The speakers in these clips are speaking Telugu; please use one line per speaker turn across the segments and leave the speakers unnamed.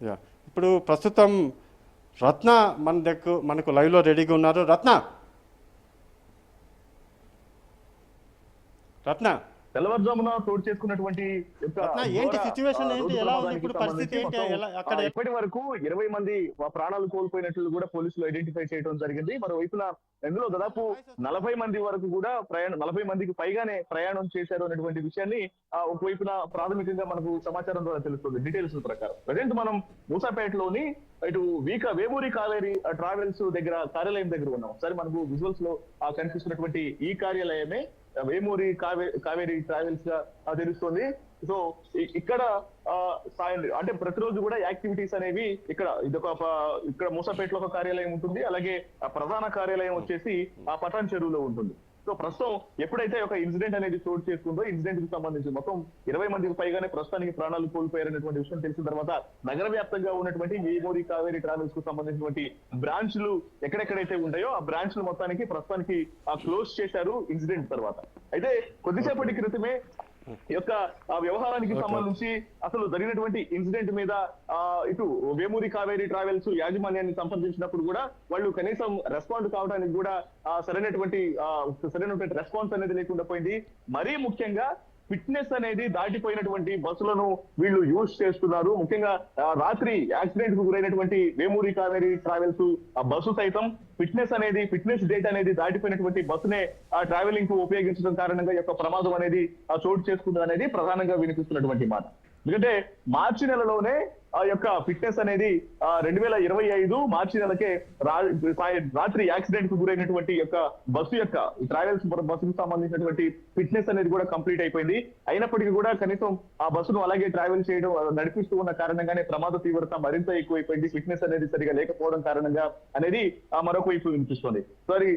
యా ఇప్పుడు ప్రస్తుతం రత్న మనకు లైవ్లో రెడీగా ఉన్నారు. రత్న
తెల్లవారుజామున చోటు చేసుకున్నటువంటి
ఏంటి సిచ్యువేషన్, ఏంటి ఎలా ఉంది ఇప్పుడు పరిస్థితి, ఏంటి అక్కడ
ఇప్పటి వరకు 20 మంది ప్రాణాలు కోల్పోయినట్లు కూడా పోలీసులు ఐడెంటిఫై చేయడం జరిగింది. మరోవైపున ఇందులో దాదాపు 40 మంది వరకు కూడా 40 మందికి పైగానే ప్రయాణం చేశారు అనేటువంటి విషయాన్ని ఒకవైపున ప్రాథమికంగా మనకు సమాచారం ద్వారా తెలుస్తుంది. డీటెయిల్స్ ప్రకారం ప్రజెంట్ మనం మూసాపేటలోని ఇటు వేమూరి కావేరి ట్రావెల్స్ దగ్గర కార్యాలయం దగ్గర ఉన్నాం. ఒకసారి మనకు విజువల్స్ లో కనిపిస్తున్నటువంటి ఈ కార్యాలయమే వేమూరి కావేరి ట్రావెల్స్ గా తెలుస్తుంది. సో ఇక్కడ అంటే ప్రతిరోజు కూడా యాక్టివిటీస్ అనేవి ఇక్కడ మూసాపేటలో ఒక కార్యాలయం ఉంటుంది, అలాగే ప్రధాన కార్యాలయం వచ్చేసి పటాన్ చెరువులో ఉంటుంది. సో ప్రస్తుతం ఎప్పుడైతే ఒక ఇన్సిడెంట్ అనేది చోటు చేసుకుందో, ఇన్సిడెంట్ కి సంబంధించి మొత్తం 20 మందికి పైగానే ప్రస్తుతానికి ప్రాణాలు కోల్పోయారనేటువంటి విషయం తెలిసిన తర్వాత నగర వ్యాప్తంగా ఉన్నటువంటి వేమూరి కావేరి ట్రావెల్స్ కు సంబంధించినటువంటి బ్రాంచ్లు ఎక్కడెక్కడైతే ఉంటాయో ఆ బ్రాంచ్లు మొత్తానికి ప్రస్తుతానికి క్లోజ్ చేశారు ఇన్సిడెంట్ తర్వాత. అయితే కొద్దిసేపటి క్రితమే ఈ యొక్క వ్యవహారానికి సంబంధించి అసలు జరిగినటువంటి ఇన్సిడెంట్ మీద ఇటు వేమూరి కావేరి ట్రావెల్స్ యాజమాన్యాన్ని సంప్రదించినప్పుడు కూడా వాళ్ళు కనీసం రెస్పాండ్ కావడానికి కూడా సరైనటువంటి రెస్పాన్స్ అనేది లేకుండా పోయింది. మరీ ముఖ్యంగా ఫిట్నెస్ అనేది దాటిపోయినటువంటి బస్సులను వీళ్ళు యూజ్ చేస్తున్నారు. ముఖ్యంగా రాత్రి యాక్సిడెంట్ కు గురైనటువంటి వేమూరి కావేరి ట్రావెల్స్ ఆ బస్సు సైతం ఫిట్నెస్ డేట్ అనేది దాటిపోయినటువంటి బస్సునే ట్రావెలింగ్ కు ఉపయోగించడం కారణంగా యొక్క ప్రమాదం అనేది చోటు చేసుకుంది అనేది ప్రధానంగా వినిపిస్తున్నటువంటి మాట. ఎందుకంటే మార్చి నెలలోనే ఆ యొక్క ఫిట్నెస్ అనేది 2025 మార్చి నెలకే రాత్రి యాక్సిడెంట్ కు గురైనటువంటి యొక్క బస్సు యొక్క ట్రావెల్స్ బస్సుకు సంబంధించినటువంటి ఫిట్నెస్ అనేది కూడా కంప్లీట్ అయిపోయింది. అయినప్పటికీ కూడా కనీసం ఆ బస్సును అలాగే ట్రావెల్ చేయడం నడిపిస్తూ ఉన్న కారణంగానే ప్రమాద తీవ్రత మరింత ఎక్కువైపోయింది. ఫిట్నెస్ అనేది సరిగా లేకపోవడం కారణంగా అనేది మరొక వైపు వినిపిస్తుంది. సారీ,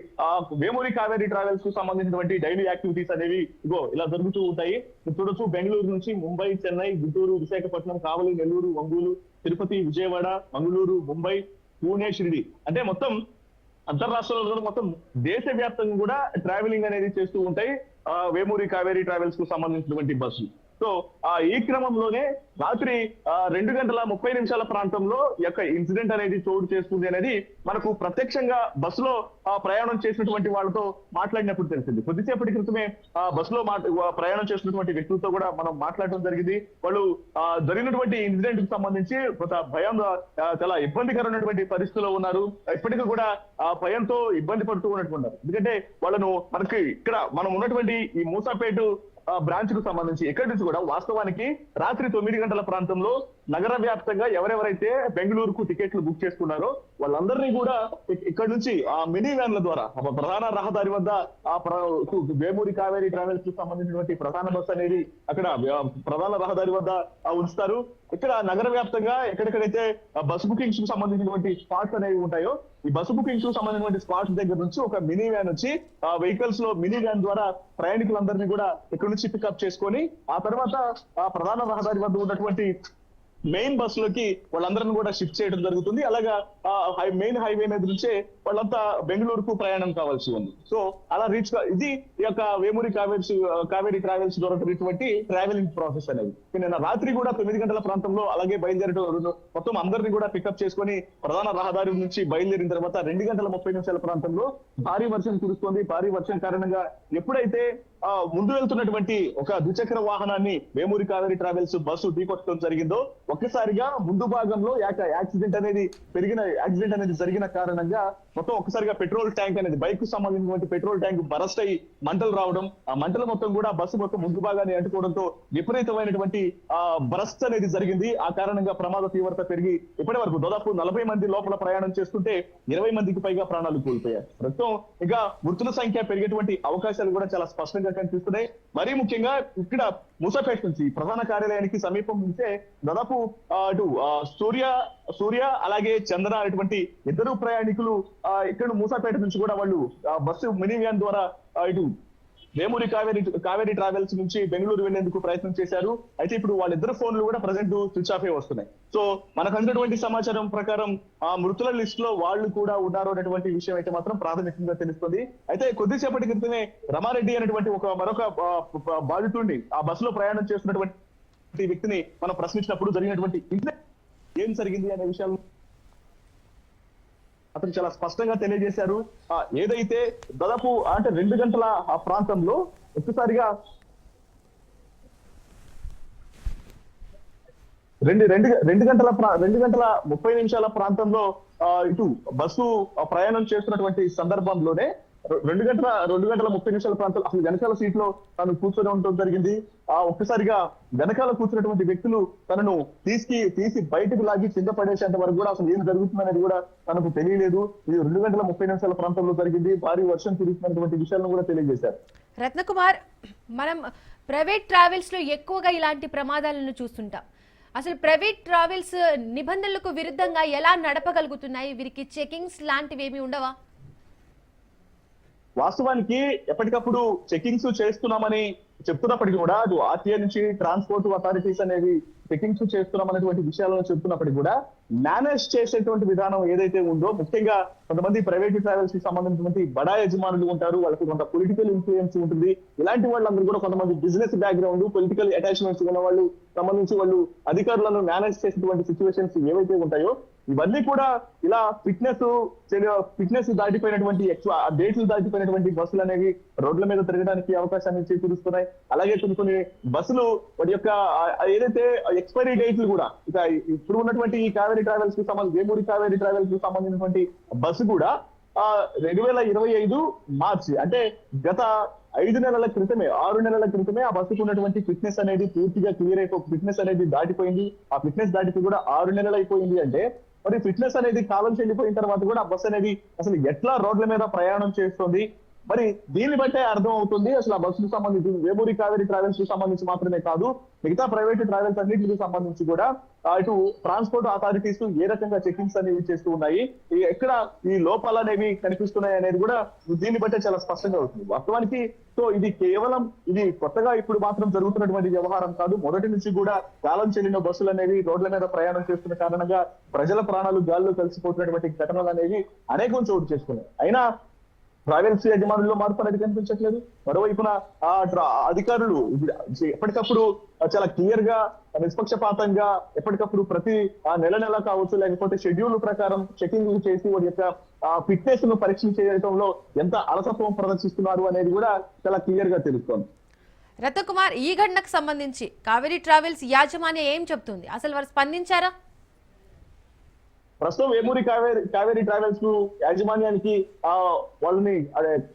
వేమూరి కావేరి ట్రావెల్స్ కు సంబంధించినటువంటి డైలీ యాక్టివిటీస్ అనేవి ఇలా జరుగుతూ ఉంటాయి. చూడొచ్చు, బెంగళూరు నుంచి ముంబై, చెన్నై, గుంటూరు, విశాఖపట్నం, కావలి, నెల్లూరు, ఒంగోలు, తిరుపతి, విజయవాడ, మంగళూరు, ముంబై, పూణే, షిరిడి అంటే మొత్తం అంతర్రాష్ట్రంలో మొత్తం దేశవ్యాప్తంగా కూడా ట్రావెలింగ్ అనేది చేస్తూ ఉంటాయి వేమూరి కావేరి ట్రావెల్స్ కు సంబంధించినటువంటి బస్సులు. సో ఈ క్రమంలోనే రాత్రి 2:30 ప్రాంతంలో యొక్క ఇన్సిడెంట్ అనేది చోటు చేస్తుంది అనేది మనకు ప్రత్యక్షంగా బస్సులో ప్రయాణం చేసినటువంటి వాళ్ళతో మాట్లాడినప్పుడు తెలిసింది. కొద్దిసేపటి క్రితమే బస్సులో ప్రయాణం చేసినటువంటి వ్యక్తులతో కూడా మనం మాట్లాడడం జరిగింది. వాళ్ళు జరిగినటువంటి ఇన్సిడెంట్ కి సంబంధించి భయం, చాలా ఇబ్బందికరమైనటువంటి పరిస్థితిలో ఉన్నారు. ఇప్పటికీ కూడా భయంతో ఇబ్బంది పడుతూ ఉన్నట్టున్నారు. ఎందుకంటే మనకి ఇక్కడ మనం ఉన్నటువంటి ఈ మూసాపేట బ్రాంచ్ కు సంబంధించి ఎక్కడి నుంచి కూడా వాస్తవానికి రాత్రి 9 గంటల ప్రాంతంలో నగర వ్యాప్తంగా ఎవరెవరైతే బెంగళూరుకు టికెట్లు బుక్ చేసుకున్నారో వాళ్ళందరినీ కూడా ఇక్కడ నుంచి ఆ మినీ వ్యాన్ల ద్వారా ప్రధాన రహదారి వద్ద వేమూరి కావేరి ట్రావెల్స్ కు సంబంధించినటువంటి ప్రధాన బస్ అనేది అక్కడ ప్రధాన రహదారి వద్ద ఉంచుతారు. ఇక్కడ నగర వ్యాప్తంగా ఎక్కడెక్కడైతే బస్ బుకింగ్స్ కు సంబంధించినటువంటి స్పాట్స్ అనేవి ఉంటాయో ఈ బస్సు బుకింగ్స్ కు సంబంధించినటువంటి స్పాట్స్ దగ్గర నుంచి ఒక మినీ వ్యాన్ వచ్చి ఆ వెహికల్స్ లో మినీ వ్యాన్ ద్వారా ప్రయాణికులందరినీ కూడా ఇక్కడ నుంచి పికప్ చేసుకొని ఆ తర్వాత ఆ ప్రధాన రహదారి వద్ద ఉన్నటువంటి మెయిన్ బస్సులోకి వాళ్ళందరినీ కూడా షిఫ్ట్ చేయడం జరుగుతుంది. అలాగా మెయిన్ హైవే మీద నుంచే వాళ్ళంతా బెంగళూరుకు ప్రయాణం కావాల్సి ఉంది. సో అలా ఇది ఈ యొక్క వేమూరి కావేరి ట్రావెల్స్ ద్వారా జరిగినటువంటి ట్రావెలింగ్ ప్రాసెస్ అనేది. నిన్న రాత్రి కూడా 9 గంటల ప్రాంతంలో అలాగే బయలుదేరడం మొత్తం అందరినీ కూడా పికప్ చేసుకొని ప్రధాన రహదారి నుంచి బయలుదేరిన తర్వాత 2:30 ప్రాంతంలో భారీ వర్షం కురుస్తోంది. భారీ వర్షం కారణంగా ఎప్పుడైతే ముందు వెళ్తున్నటువంటి ఒక ద్విచక్ర వాహనాన్ని వేమూరి కావేరి ట్రావెల్స్ బస్సు ఢీకొట్టడం జరిగిందో ఒక్కసారిగా ముందు భాగంలో యాక్సిడెంట్ అనేది జరిగిన కారణంగా మొత్తం ఒక్కసారిగా పెట్రోల్ ట్యాంక్ అనేది బైక్ కు సంబంధించినటువంటి పెట్రోల్ ట్యాంక్ బరస్ట్ అయ్యి మంటలు రావడం, ఆ మంటలు మొత్తం కూడా బస్సు మొత్తం ముందు భాగాన్ని అంటుకోవడంతో విపరీతమైనటువంటి బరస్ట్ అనేది జరిగింది. ఆ కారణంగా ప్రమాద తీవ్రత పెరిగి ఇప్పటి వరకు దాదాపు 40 మంది లోపల ప్రయాణం చేస్తుంటే 20 మందికి పైగా ప్రాణాలు కోల్పోయారు. ప్రస్తుతం ఇంకా మృతుల సంఖ్య పెరిగేటువంటి అవకాశాలు కూడా చాలా స్పష్టంగా కనిపిస్తున్నాయి. మరీ ముఖ్యంగా ఇక్కడ మూసాపేట నుంచి ప్రధాన కార్యాలయానికి సమీపం నుంచే దాదాపు అటు సూర్య అలాగే చంద్ర అనేటువంటి ఇద్దరు ప్రయాణికులు ఇక్కడ మూసాపేట నుంచి కూడా వాళ్ళు బస్సు మినీ వ్యాన్ ద్వారా ఇటు వేమూరి కావేరి ట్రావెల్స్ నుంచి బెంగళూరు వెళ్లేందుకు ప్రయత్నం చేశారు. అయితే ఇప్పుడు వాళ్ళిద్దరు ఫోన్లు కూడా ప్రజెంట్ స్విచ్ ఆఫ్ వస్తున్నాయి. సో మనకు అందినటువంటి సమాచారం ప్రకారం ఆ మృతుల లిస్ట్ లో వాళ్ళు కూడా ఉన్నారు అనేటువంటి విషయం అయితే మాత్రం ప్రాథమికంగా తెలుస్తుంది. అయితే కొద్దిసేపటి క్రితమే రమారెడ్డి అనేటువంటి మరొక బాధితుడిని ఆ బస్సులో ప్రయాణం చేస్తున్నటువంటి వ్యక్తిని మనం ప్రశ్నించినప్పుడు జరిగినటువంటి ఏం జరిగింది అనే విషయాలు అతను చాలా స్పష్టంగా తెలియజేశారు. ఏదైతే దాదాపు అంటే 2 గంటల ఆ ప్రాంతంలో ఒక్కసారిగా రెండు గంటల 2 గంటల 30 నిమిషాల ప్రాంతంలో ఇటు బస్సు ప్రయాణం చేస్తున్నటువంటి సందర్భంలోనే 2 గంటల 30 నిమిషాల ప్రాంతంలో అసలు వెనకాల సీట్ లో తను కూర్చొని ఉండటం జరిగింది. ఒక్కసారిగా వెనకాల కూర్చున్నటువంటి వ్యక్తులు తనను తీసి బయటకు లాగి కింద పడేసేంత వరకు కూడా అసలు ఏం జరుగుతుందనేది కూడా తనకు తెలియలేదు. ఇది 2 గంటల 30 నిమిషాల ప్రాంతంలో జరిగింది. భారీ వర్షం కురుస్తున్నటువంటి విషయాలను కూడా తెలియజేశారు.
రత్నకుమార్, మనం ప్రైవేట్ ట్రావెల్స్ లో ఎక్కువగా ఇలాంటి ప్రమాదాలను చూస్తుంటాం. అసలు ప్రైవేట్ ట్రావెల్స్ నిబంధనలకు విరుద్ధంగా ఎలా నడపగలుగుతున్నాయి? వీరికి చెకింగ్స్ లాంటివి ఏమి ఉండవా?
వాస్తవానికి ఎప్పటికప్పుడు చెకింగ్స్ చేస్తున్నామని చెప్తున్నప్పటికీ కూడా అటు ఆర్టీఏ నుంచి ట్రాన్స్పోర్ట్ అథారిటీస్ అనేవి చెకింగ్స్ చేస్తున్నాం అనేటువంటి విషయాలను చెప్తున్నప్పటికీ కూడా మేనేజ్ చేసేటువంటి విధానం ఏదైతే ఉందో, ముఖ్యంగా కొంతమంది ప్రైవేట్ ట్రావెల్స్ కి సంబంధించినటువంటి బడా యజమానులు ఉంటారు, వాళ్ళకి కొంత పొలిటికల్ ఇన్ఫ్లుయెన్స్ ఉంటుంది. ఇలాంటి వాళ్ళందరూ కూడా కొంతమంది బిజినెస్ బ్యాక్గ్రౌండ్, పొలిటికల్ అటాచ్మెంట్స్ ఉన్న వాళ్ళు సంబంధించి వాళ్ళు అధికారులను మేనేజ్ చేసేటువంటి సిచ్యువేషన్స్ ఏవైతే ఉంటాయో ఇవన్నీ కూడా ఇలా ఫిట్నెస్ దాటిపోయినటువంటి ఎక్కువ డేట్లు దాటిపోయినటువంటి బస్సులు అనేవి రోడ్ల మీద తిరగడానికి అవకాశాన్ని చేకూరుస్తున్నాయి. అలాగే కొన్ని బస్సులు వాటి యొక్క ఏదైతే ఎక్స్పైరీ డేట్లు కూడా ఇక ఇప్పుడు ఉన్నటువంటి ఈ కావేరీ ట్రావెల్స్ కి సంబంధించి వేమూరి కావేరీ ట్రావెల్స్ కి సంబంధించినటువంటి బస్సు కూడా 2025 మార్చి అంటే గత 5 నెలల క్రితమే 6 నెలల క్రితమే ఆ బస్సుకు ఉన్నటువంటి ఫిట్నెస్ అనేది పూర్తిగా క్లియర్ ఫిట్నెస్ అనేది దాటిపోయింది. ఆ ఫిట్నెస్ దాటిపోయి కూడా 6 నెలలు అయిపోయింది. అంటే మరి ఫిట్నెస్ అనేది కాలం చెల్లిపోయిన తర్వాత కూడా ఆ బస్సు అనేది అసలు ఎట్లా రోడ్ల మీద ప్రయాణం చేస్తుంది, మరి దీన్ని బట్టే అర్థం అవుతుంది అసలు ఆ బస్సుకు సంబంధించి వేమూరి కావేరీ ట్రావెల్స్ కి సంబంధించి మాత్రమే కాదు మిగతా ప్రైవేట్ ట్రావెల్స్ అన్నింటికి సంబంధించి కూడా ఇటు ట్రాన్స్పోర్ట్ అథారిటీస్ ఏ రకంగా చెకింగ్స్ అనేవి చేస్తూ ఉన్నాయి, ఎక్కడ ఈ లోపాలు అనేవి కనిపిస్తున్నాయి అనేది కూడా దీన్ని బట్టే చాలా స్పష్టంగా అవుతుంది. వాస్తవానికి సో ఇది కొత్తగా ఇప్పుడు మాత్రం జరుగుతున్నటువంటి వ్యవహారం కాదు. మొదటి నుంచి కూడా కాలం చెల్లిన బస్సులు అనేవి రోడ్ల మీద ప్రయాణం చేస్తున్న కారణంగా ప్రజల ప్రాణాలు గాల్లో కలిసిపోతున్నటువంటి ఘటనలు అనేవి అనేకం చోటు చేసుకున్నాయి. అయినా ట్రావెల్స్ యజమానుల్లో మార్పు అనేది కనిపించట్లేదు. మరోవైపున అధికారులు ఎప్పటికప్పుడు చాలా క్లియర్ గా నిష్పక్షపాతంగా ఎప్పటికప్పుడు ప్రతి నెల కావచ్చు లేకపోతే షెడ్యూల్ ప్రకారం చెకింగ్ చేసి వారి యొక్క ఫిట్నెస్ ను పరీక్ష చేయడంలో ఎంత అలసత్వం ప్రదర్శిస్తున్నారు అనేది కూడా చాలా క్లియర్ గా తెలుస్తోంది.
రత్నకుమార్, ఈ ఘటనకు సంబంధించి కావేరీ ట్రావెల్స్ యాజమాన్యం ఏం చెప్తుంది? అసలు వారు స్పందించారా?
ప్రస్తుతం వేమూరి కావేరీ ట్రావెల్స్ కు యాజమాన్యానికి వాళ్ళని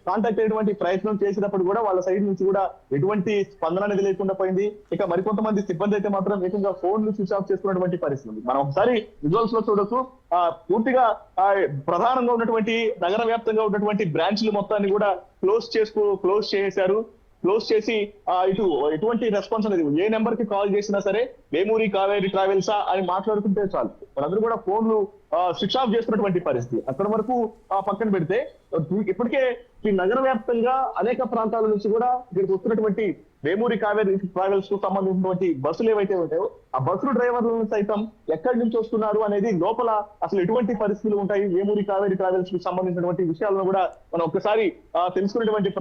కాంటాక్ట్ అయ్యేటువంటి ప్రయత్నం చేసినప్పుడు కూడా వాళ్ళ సైడ్ నుంచి కూడా ఎటువంటి స్పందన అనేది లేకుండా పోయింది. ఇక మరికొంతమంది సిబ్బంది అయితే మాత్రం ఏకంగా ఫోన్లు స్విచ్ ఆఫ్ చేసుకున్నటువంటి పరిస్థితి మనం ఒకసారి విజువల్స్ లో చూడొచ్చు. పూర్తిగా ప్రధానంగా ఉన్నటువంటి నగర వ్యాప్తంగా ఉన్నటువంటి బ్రాంచ్లు మొత్తాన్ని కూడా క్లోజ్ చేశారు. క్లోజ్ చేసి ఎటువంటి రెస్పాన్స్ అనేది ఏ నెంబర్ కి కాల్ చేసినా సరే వేమూరి కావేరీ ట్రావెల్సా అని మాట్లాడుకుంటే చాలు వాళ్ళందరూ కూడా ఫోన్లు స్విచ్ ఆఫ్ చేస్తున్నటువంటి పరిస్థితి. అక్కడ వరకు పక్కన పెడితే ఇప్పటికే ఈ నగర వ్యాప్తంగా అనేక ప్రాంతాల నుంచి కూడా ఇక్కడికి వస్తున్నటువంటి వేమూరి కావేరీ ట్రావెల్స్ కు సంబంధించినటువంటి బస్సులు ఏవైతే ఉంటాయో ఆ బస్సులు డ్రైవర్లను సైతం ఎక్కడి నుంచి వస్తున్నారు అనేది లోపల అసలు ఎటువంటి పరిస్థితులు ఉంటాయి వేమూరి కావేరీ ట్రావెల్స్ కు సంబంధించినటువంటి విషయాలను కూడా మనం ఒక్కసారి తెలుసుకునేటువంటి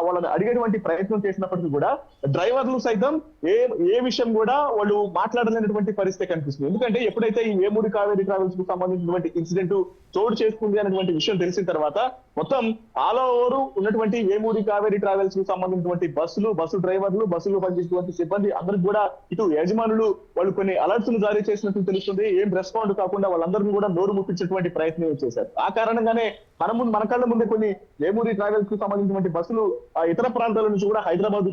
వాళ్ళని అడిగేటువంటి ప్రయత్నం చేసినప్పటికీ కూడా డ్రైవర్లు సైతం ఏ విషయం కూడా వాళ్ళు మాట్లాడలేనటువంటి పరిస్థితి కనిపిస్తుంది. ఎందుకంటే ఎప్పుడైతే ఈ వేమూరి కావేరీ ట్రావెల్స్ కు సంబంధించినటువంటి ఇన్సిడెంట్ చోటు చేసుకుంది అనేటువంటి విషయం తెలిసిన తర్వాత మొత్తం ఆల్ ఓవర్ ఉన్నటువంటి వేమూరి కావేరీ ట్రావెల్స్ కు సంబంధించినటువంటి బస్సు డ్రైవర్లు బస్సులు పనిచేసేటువంటి సిబ్బంది అందరికి కూడా ఇటు యజమానులు వాళ్ళు కొన్ని అలర్ట్స్ ను జారీ చేసినట్టు తెలుస్తుంది. ఏం రెస్పాండ్ కాకుండా వాళ్ళందరినీ కూడా నోరు ముప్పించేటువంటి ప్రయత్నం చేశారు. ఆ కారణంగానే మన కళ్ళ ముందే కొన్ని వేమూరి ట్రావెల్స్ కు సంబంధించినటువంటి బస్సులు ఇతర ప్రాంతాల నుంచి కూడా హైదరాబాద్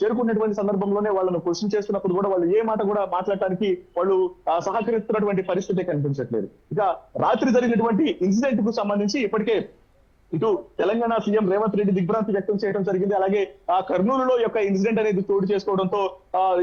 చేరుకున్నటువంటి సందర్భంలోనే వాళ్ళను క్వశ్చన్ చేస్తున్నప్పుడు కూడా వాళ్ళు ఏ మాట కూడా మాట్లాడటానికి వాళ్ళు సహకరిస్తున్నటువంటి పరిస్థితి కనిపించట్లేదు. ఇక రాత్రి జరిగినటువంటి ఇన్సిడెంట్ కు సంబంధించి ఇప్పటికే ఇటు తెలంగాణ సీఎం రేవంత్ రెడ్డి దిగ్భ్రాంతి వ్యక్తం చేయడం జరిగింది. అలాగే కర్నూలులో యొక్క ఇన్సిడెంట్ అనేది చోటు చేసుకోవడంతో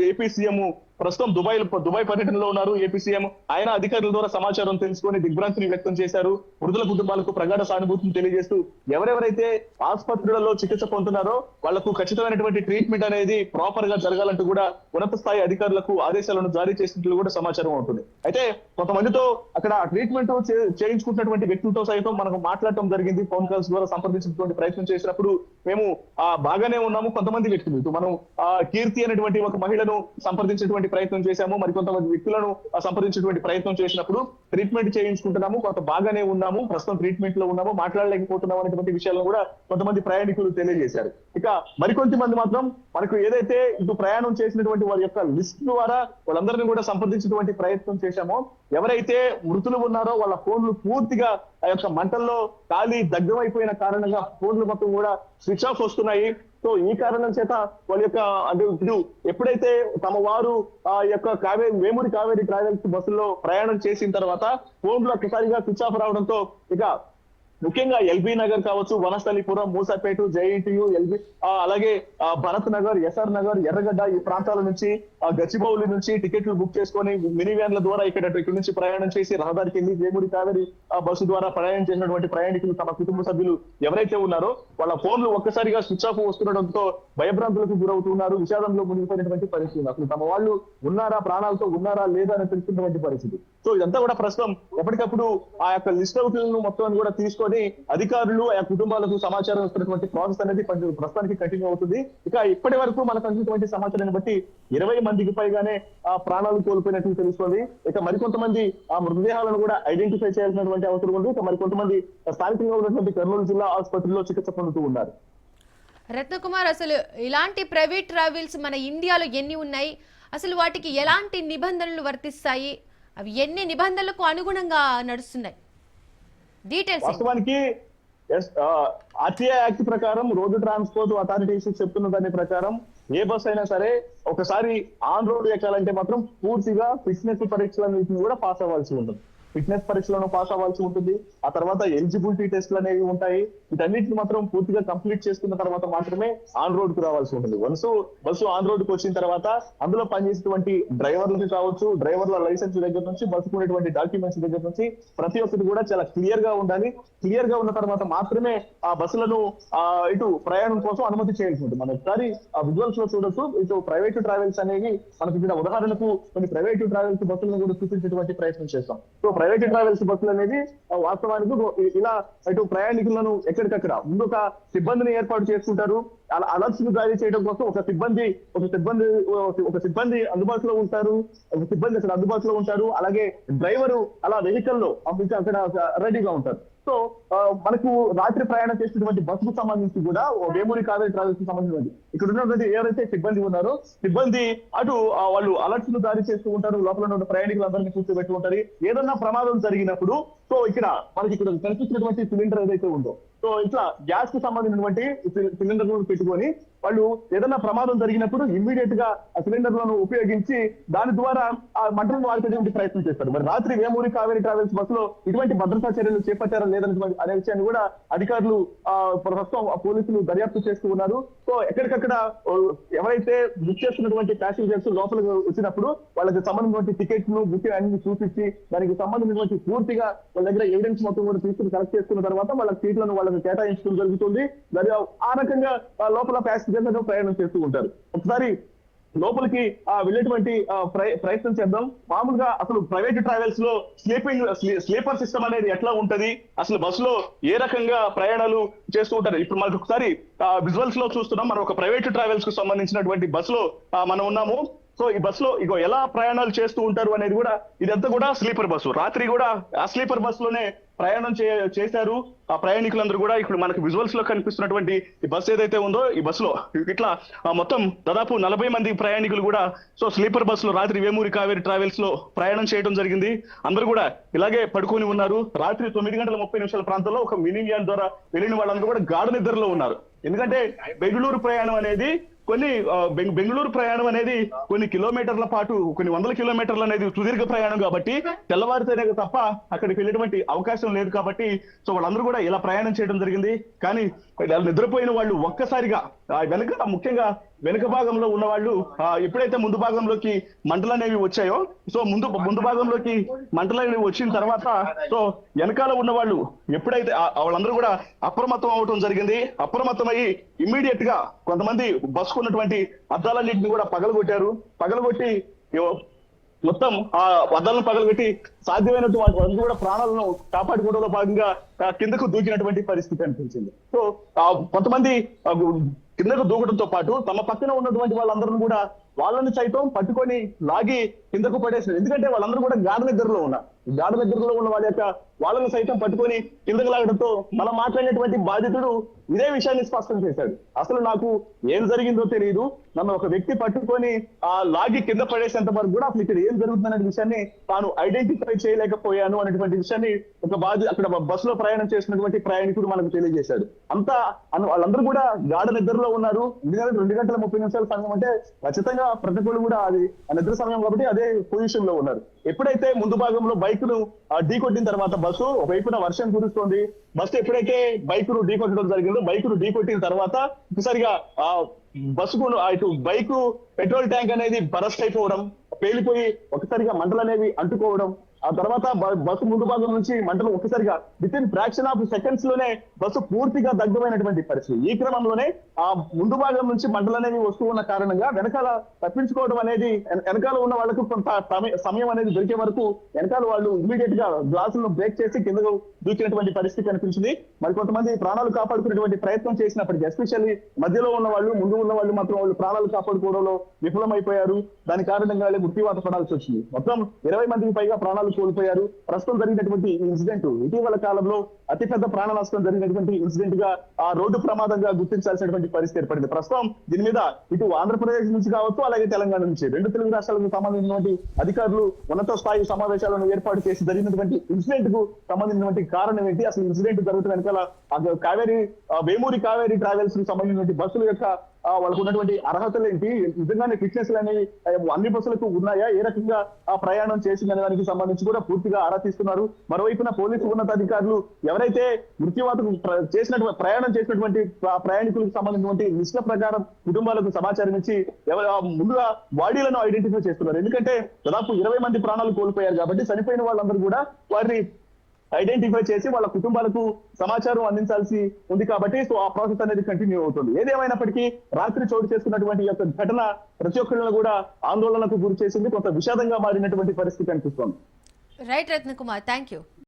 ఏపీ సీఎం ప్రస్తుతం దుబాయ్ పర్యటనలో ఉన్నారు. ఏపీ సీఎం ఆయన అధికారుల ద్వారా సమాచారం తెలుసుకొని దిగ్భ్రాంతిని వ్యక్తం చేశారు. మృతుల కుటుంబాలకు ప్రగాఢ సానుభూతిని తెలియజేస్తూ ఎవరెవరైతే ఆసుపత్రులలో చికిత్స పొందుతున్నారో వాళ్లకు ఖచ్చితమైనటువంటి ట్రీట్మెంట్ అనేది ప్రాపర్ గా జరగాలంటూ కూడా ఉన్నత స్థాయి అధికారులకు ఆదేశాలను జారీ చేసినట్లు కూడా సమాచారం ఉంటుంది. అయితే కొంతమందితో అక్కడ ట్రీట్మెంట్ చేయించుకుంటున్నటువంటి వ్యక్తులతో సైతం మనకు మాట్లాడటం జరిగింది. ఫోన్ కాల్స్ ద్వారా సంప్రదించినటువంటి ప్రయత్నం చేసినప్పుడు మేము బాగానే ఉన్నాము. కొంతమంది వ్యక్తులు ఇటు మనం కీర్తి అనేటువంటి ఒక మహిళను సంప్రదించినటువంటి చేసేటువంటి ప్రయత్నం చేశాము, మరికొంతమంది వ్యక్తులను సంప్రదించేటువంటి ప్రయత్నం చేసినప్పుడు ట్రీట్మెంట్ చేయించుకుంటున్నాము, కొంత బాగానే ఉన్నాము, ప్రస్తుతం ట్రీట్మెంట్ లో ఉన్నాము, మాట్లాడలేకపోతున్నాము అనేటువంటి విషయాలను కూడా కొంతమంది ప్రయాణికులు తెలియజేశారు. ఇక మరికొంతమంది మాత్రం మనకు ఏదైతే ఇటు ప్రయాణం చేసినటువంటి వారి యొక్క లిస్ట్ ద్వారా వాళ్ళందరినీ కూడా సంప్రదించేటువంటి ప్రయత్నం చేశామో, ఎవరైతే మృతులు ఉన్నారో వాళ్ళ ఫోన్లు పూర్తిగా ఆ యొక్క మంటల్లో కాలి దగ్ధమైపోయిన కారణంగా ఫోన్లు మొత్తం కూడా స్విచ్ ఆఫ్ వస్తున్నాయి. సో ఈ కారణం చేత వాళ్ళ యొక్క అంటే ఇప్పుడు ఎప్పుడైతే తమ వారు ఆ యొక్క వేమూరి కావేరీ ట్రావెల్స్ బస్సుల్లో ప్రయాణం చేసిన తర్వాత ఫోన్లు ఒక్కసారిగా స్విచ్ ఆఫ్ రావడంతో ఇక ముఖ్యంగా ఎల్బీ నగర్ కావచ్చు, వనస్థలిపురం, మూసాపేట, జేఎన్టీయు, అలాగే భరత్ నగర్, ఎస్ఆర్ నగర్, ఎర్రగడ్డ ఈ ప్రాంతాల నుంచి గచ్చిబౌలి నుంచి టికెట్లు బుక్ చేసుకొని మినీ వ్యాన్ల ద్వారా ఇక్కడ నుంచి ప్రయాణం చేసి రహదారికి వెళ్ళి వేమూరి కావేరీ బస్సు ద్వారా ప్రయాణం చేసినటువంటి ప్రయాణికులు తమ కుటుంబ సభ్యులు ఎవరైతే ఉన్నారో వాళ్ళ ఫోన్లు ఒక్కసారిగా స్విచ్ ఆఫ్ వస్తుండడంతో భయభ్రాంతులకు గురవుతున్నారు, విషాదంలో మునిగిపోయినటువంటి పరిస్థితి. అసలు తమ వాళ్ళు ఉన్నారా, ప్రాణాలతో ఉన్నారా లేదా అని తెలుసుకున్నటువంటి పరిస్థితి. సో ఇదంతా కూడా ప్రస్తుతం ఎప్పటికప్పుడు ఆ యొక్క లిస్ట్ అవుట్లను మొత్తం కూడా తీసుకొని అధికారులు ఆ కుటుంబాలకు సమాచారం ఇస్తున్నటువంటి ప్రాసెస్ అనేది ప్రస్తుతానికి కంటిన్యూ అవుతుంది. ఇక ఇప్పటి వరకు మనకు అందినటువంటి సమాచారాన్ని బట్టి 20 మందికి పైగానే ఆ ప్రాణాలు కోల్పోయినట్టు తెలుస్తుంది. ఇక మరికొంతమంది ఆ మృతదేహాలను కూడా ఐడెంటిఫై చేయాల్సినటువంటి అవసరం ఉంది. ఇక మరికొంతమంది స్థానికంగా ఉన్నటువంటి కర్నూలు జిల్లా ఆసుపత్రిలో చికిత్స పొందుతూ ఉన్నారు.
రత్నకుమార్, అసలు ఇలాంటి ప్రైవేట్ ట్రావెల్స్ మన ఇండియాలో ఎన్ని ఉన్నాయి, అసలు వాటికి ఎలాంటి నిబంధనలు వర్తిస్తాయి, అవి ఎన్ని నిబంధనలకు అనుగుణంగా నడుస్తున్నాయి, డీటెయిల్స్?
వాస్తవానికి ఆర్టీఐ యాక్ట్ ప్రకారం, రోడ్డు ట్రాన్స్పోర్ట్ అథారిటీస్ చెప్తున్న దాని ప్రకారం ఏ బస్ అయినా సరే ఒకసారి ఆన్ రోడ్ ఎక్కాలంటే మాత్రం పూర్తిగా ఫిట్నెస్ పరీక్షలన్నింటినీ కూడా పాస్ అవ్వాల్సి ఉంటుంది. ఫిట్నెస్ పరీక్షలను పాస్ అవ్వాల్సి ఉంటుంది. ఆ తర్వాత ఎలిజిబిలిటీ టెస్ట్లు అనేవి ఉంటాయి. వీటన్నిటిని మాత్రం పూర్తిగా కంప్లీట్ చేసుకున్న తర్వాత మాత్రమే ఆన్ రోడ్ కు రావాల్సి ఉంటుంది. బస్సు ఆన్ రోడ్ కు వచ్చిన తర్వాత అందులో పనిచేసేటువంటి డ్రైవర్లకి కావచ్చు, డ్రైవర్ల లైసెన్స్ దగ్గర నుంచి బస్సుకు ఉన్నటువంటి డాక్యుమెంట్స్ దగ్గర నుంచి ప్రతి ఒక్కటి కూడా చాలా క్లియర్ గా ఉండాలి. క్లియర్ గా ఉన్న తర్వాత మాత్రమే ఆ బస్సులను ఇటు ప్రయాణం కోసం అనుమతి చేయాల్సి ఉంటుంది. మనం ఒకసారి ఆ విజువల్స్ లో చూడొచ్చు. ఇటు ప్రైవేట్ ట్రావెల్స్ అనేవి మనకు ఇక్కడ ఉదాహరణకు కొన్ని ప్రైవేట్ ట్రావెల్స్ బస్సులను కూడా చూపించేటువంటి ప్రయత్నం చేస్తాం. సో ప్రైవేట్ ట్రావెల్స్ బస్సులు అనేది వాస్తవానికి ఇలా ఇటు ప్రయాణికులను ఎక్కడికక్కడ ముందు ఒక సిబ్బందిని ఏర్పాటు చేసుకుంటారు. అలా అలర్ట్స్ ను జారీ చేయడం కోసం ఒక సిబ్బంది అందుబాటులో ఉంటారు. అందుబాటులో ఉంటారు. అలాగే డ్రైవరు అలా వెహికల్ లో అక్కడ రెడీగా ఉంటారు. సో మనకు రాత్రి ప్రయాణం చేసినటువంటి బస్సుకు సంబంధించి కూడా వేమూరి కావేరీ ట్రావెల్స్ కి సంబంధించి ఇక్కడ ఉన్నటువంటి ఎవరైతే సిబ్బంది ఉన్నారో సిబ్బంది అటు వాళ్ళు అలర్ట్స్ ను జారీ చేస్తూ ఉంటారు. లోపల ఉన్న ప్రయాణికులందరినీ కూర్చోబెట్టి ఉంటారు. ఏదన్నా ప్రమాదం జరిగినప్పుడు సో మనకి ఇక్కడ కనిపించినటువంటి సిలిండర్ ఏదైతే ఉందో సో ఇట్లా గ్యాస్ కు సంబంధించినటువంటి సిలిండర్ పెట్టుకొని వాళ్ళు ఏదైనా ప్రమాదం జరిగినప్పుడు ఇమ్మీడియట్ గా ఆ సిలిండర్లను ఉపయోగించి దాని ద్వారా ఆ మంటలను ఆర్పేటువంటి ప్రయత్నం చేస్తారు. మరి రాత్రి వేమూరి కావేరీ ట్రావెల్స్ బస్సులో ఇటువంటి భద్రతా చర్యలు చేపట్టారా లేదనేటువంటి అనే విషయాన్ని కూడా అధికారులు ప్రస్తుతం పోలీసులు దర్యాప్తు చేస్తూ ఉన్నారు. సో ఎక్కడికక్కడ ఎవరైతే బుక్ చేస్తున్నటువంటి ప్యాసింజర్స్ లోపలికి వచ్చినప్పుడు వాళ్ళకి సంబంధించినటువంటి టికెట్ ను బుకింగ్ అన్ని చూపించి దానికి సంబంధించినటువంటి పూర్తిగా వాళ్ళ దగ్గర ఎవిడెన్స్ మొత్తం కూడా తీసుకుని కలెక్ట్ చేసుకున్న తర్వాత వాళ్ళ సీట్లను వాళ్ళకి కేటాయించడం జరుగుతుంది. ఆ రకంగా లోపల ప్యాసింజర్స్ ప్రయాణం చేస్తూ ఉంటారు. ఒకసారి లోపలికి వెళ్ళేటువంటి ప్రయత్నం చేద్దాం. మామూలుగా అసలు ప్రైవేట్ ట్రావెల్స్ లో స్లీపర్ సిస్టమ్ అనేది ఎట్లా ఉంటది, అసలు బస్సులో ఏ రకంగా ప్రయాణాలు చేస్తూ ఉంటారు ఇప్పుడు మనకు ఒకసారి విజువల్స్ లో చూస్తున్నాం. మనం ఒక ప్రైవేట్ ట్రావెల్స్ కు సంబంధించినటువంటి బస్సులో మనం ఉన్నాము. సో ఈ బస్సులో ఎలా ప్రయాణాలు చేస్తూ ఉంటారు అనేది కూడా ఇదంతా కూడా స్లీపర్ బస్సు. రాత్రి కూడా ఆ స్లీపర్ బస్సులోనే ప్రయాణం చేశారు ఆ ప్రయాణికులందరూ కూడా. ఇప్పుడు మనకు విజువల్స్ లో కనిపిస్తున్నటువంటి ఈ బస్సు ఏదైతే ఉందో ఈ బస్సులో ఇట్లా మొత్తం దాదాపు 40 మంది ప్రయాణికులు కూడా సో స్లీపర్ బస్సులో రాత్రి వేమూరి కావేరీ ట్రావెల్స్ లో ప్రయాణం చేయడం జరిగింది. అందరూ కూడా ఇలాగే పడుకొని ఉన్నారు. రాత్రి 9:30 ప్రాంతంలో ఒక మినీ వ్యాన్ ద్వారా వెళ్ళిన వాళ్ళందరూ కూడా గాఢ నిద్రలో ఉన్నారు. ఎందుకంటే బెంగళూరు ప్రయాణం అనేది కొన్ని కిలోమీటర్ల పాటు కొన్ని వందల కిలోమీటర్లు అనేది సుదీర్ఘ ప్రయాణం కాబట్టి తెల్లవారితేనే తప్ప అక్కడికి వెళ్ళేటువంటి అవకాశం లేదు కాబట్టి సో వాళ్ళందరూ కూడా ఇలా ప్రయాణం చేయడం జరిగింది. కానీ నిద్రపోయిన వాళ్ళు ఒక్కసారిగా ముఖ్యంగా వెనుక భాగంలో ఉన్న వాళ్ళు ఎప్పుడైతే ముందు భాగంలోకి మంటలు అనేవి వచ్చాయో సో ముందు భాగంలోకి మంటలు అనేవి వచ్చిన తర్వాత సో వెనకాల ఉన్న వాళ్ళు ఎప్పుడైతే వాళ్ళందరూ కూడా అప్రమత్తం అవటం జరిగింది. అప్రమత్తమయ్యి ఇమ్మీడియట్ గా కొంతమంది బస్సుకు ఉన్నటువంటి అద్దాలన్నింటినీ కూడా పగలగొట్టి మొత్తం ఆ అద్దాలను పగలగొట్టి సాధ్యమైనట్టు వాళ్ళందరూ కూడా ప్రాణాలను కాపాడుకోవడంలో భాగంగా కిందకు దూకినటువంటి పరిస్థితి అనిపించింది. సో కొంతమంది కిందకు దూకడంతో పాటు తమ పక్కన ఉన్నటువంటి వాళ్ళందరూ కూడా వాళ్ళని సైతం పట్టుకొని లాగి కిందకు పడేసారు. ఎందుకంటే వాళ్ళందరూ కూడా గాఢ నిద్రలో ఉన్నారు. గాఢ నిద్రలో ఉన్న వాళ్ళ యొక్క వాళ్ళని సైతం పట్టుకొని కిందకు లాగడంతో మనం మాట్లాడినటువంటి బాధితుడు ఇదే విషయాన్ని స్పష్టం చేశాడు. అసలు నాకు ఏం జరిగిందో తెలియదు, నన్ను ఒక వ్యక్తి పట్టుకొని లాగి కింద పడేసేంత వరకు కూడా అసలు ఇక్కడ ఏం జరుగుతుందనే విషయాన్ని తాను ఐడెంటిఫై చేయలేకపోయాను అనేటువంటి విషయాన్ని అక్కడ బస్సులో ప్రయాణం చేసినటువంటి ప్రయాణికుడు మనకు తెలియజేశాడు. వాళ్ళందరూ కూడా గాఢ నిద్రలో ఉన్నారు. 2 గంటల 30 నిమిషాల సమయం అంటే ఖచ్చితంగా ప్రతి ఒక్కరు కూడా అది నిద్ర సమయం కాబట్టి అదే పొజిషన్ లో ఉన్నారు. ఎప్పుడైతే ముందు భాగంలో బైక్ ను ఢీకొట్టిన తర్వాత బస్సు ఒకవైపున వర్షం కురుస్తోంది, బస్సు ఎప్పుడైతే బైక్ ను ఢీకొట్టడం జరిగిందో బైక్ ను ఢీకొట్టిన తర్వాత ఒకసారిగా బస్సుకు ఇటు బైక్ పెట్రోల్ ట్యాంక్ అనేది బరస్ట్ అయిపోవడం, పేలిపోయి ఒకసారిగా మంటలు అనేవి అంటుకోవడం, ఆ తర్వాత బస్సు ముందు భాగం నుంచి మంటలు ఒక్కసారిగా with in fraction of seconds లోనే బస్సు పూర్తిగా దగ్ధమైనటువంటి పరిస్థితి. ఈ క్రమంలోనే ఆ ముందు భాగం నుంచి మంటలు అనేవి వస్తూ ఉన్న కారణంగా వెనకాల తప్పించుకోవడం అనేది, వెనకాల ఉన్న వాళ్ళకు కొంత సమయం అనేది దొరికే వరకు వెనకాల వాళ్ళు ఇమీడియట్ గా గ్లాసులను బ్రేక్ చేసి కిందకు దూకినటువంటి పరిస్థితి కనిపించింది. మరి కొంతమంది ప్రాణాలు కాపాడుకునేటువంటి ప్రయత్నం చేసినప్పటికీ ఎస్పెషల్లీ మధ్యలో ఉన్న వాళ్ళు, ముందు ఉన్న వాళ్ళు మాత్రం వాళ్ళు ప్రాణాలు కాపాడుకోవడంలో విఫలమైపోయారు. దాని కారణంగా మృత్యువాత పడాల్సి వచ్చింది. మొత్తం 20 మందికి పైగా ప్రాణాలు కోల్పోయారు. ప్రస్తుతం జరిగినటువంటి ఈ ఇన్సిడెంట్ ఇటీవల కాలంలో అతిపెద్ద ప్రాణ నష్టం జరిగినటువంటి ఇన్సిడెంట్ గా ఆ రోడ్డు ప్రమాదంగా గుర్తించాల్సినటువంటి పరిస్థితి ఏర్పడింది. ప్రస్తుతం దీని మీద ఇటు ఆంధ్రప్రదేశ్ నుంచి కావచ్చు, అలాగే తెలంగాణ నుంచి 2 తెలుగు రాష్ట్రాలకు సంబంధించినటువంటి అధికారులు ఉన్నత స్థాయి సమావేశాలను ఏర్పాటు చేసి జరిగినటువంటి ఇన్సిడెంట్ కు సంబంధించినటువంటి కారణం ఏంటి, అసలు ఇన్సిడెంట్ జరుగుతున్న వెనకాల వేమూరి కావేరీ ట్రావెల్స్ కు సంబంధించినటువంటి బస్సుల యొక్క వాళ్ళకు ఉన్నటువంటి అర్హతలు ఏంటి, నిజంగానే ఫిట్నెస్ అనేవి అన్ని బస్సులకు ఉన్నాయా, ఏ రకంగా ప్రయాణం చేసిందనే దానికి సంబంధించి కూడా పూర్తిగా ఆరా తీస్తున్నారు. మరోవైపున పోలీసు ఉన్నతాధికారులు ఎవరైతే మృత్యువాతకు ప్రయాణం చేసినటువంటి ప్రయాణికులకు సంబంధించినటువంటి లిస్టుల ప్రకారం కుటుంబాలకు సమాచారం ఇచ్చి ముందుగా బాడీలను ఐడెంటిఫై చేస్తున్నారు. ఎందుకంటే దాదాపు 20 మంది ప్రాణాలు కోల్పోయారు కాబట్టి చనిపోయిన వాళ్ళందరూ కూడా వారిని ఐడెంటిఫై చేసి వాళ్ళ కుటుంబాలకు సమాచారం అందించాల్సి ఉంది కాబట్టి సో ఆ ప్రాసెస్ అనేది కంటిన్యూ అవుతుంది. ఏదేమైనప్పటికీ రాత్రి చోటు చేసుకున్నటువంటి యొక్క ఘటన ప్రతి ఒక్కరిని కూడా ఆందోళనకు గురి చేసింది, కొంత విషాదంగా మారినటువంటి పరిస్థితి అనిపిస్తోంది.
Right Ratnakumar, thank you.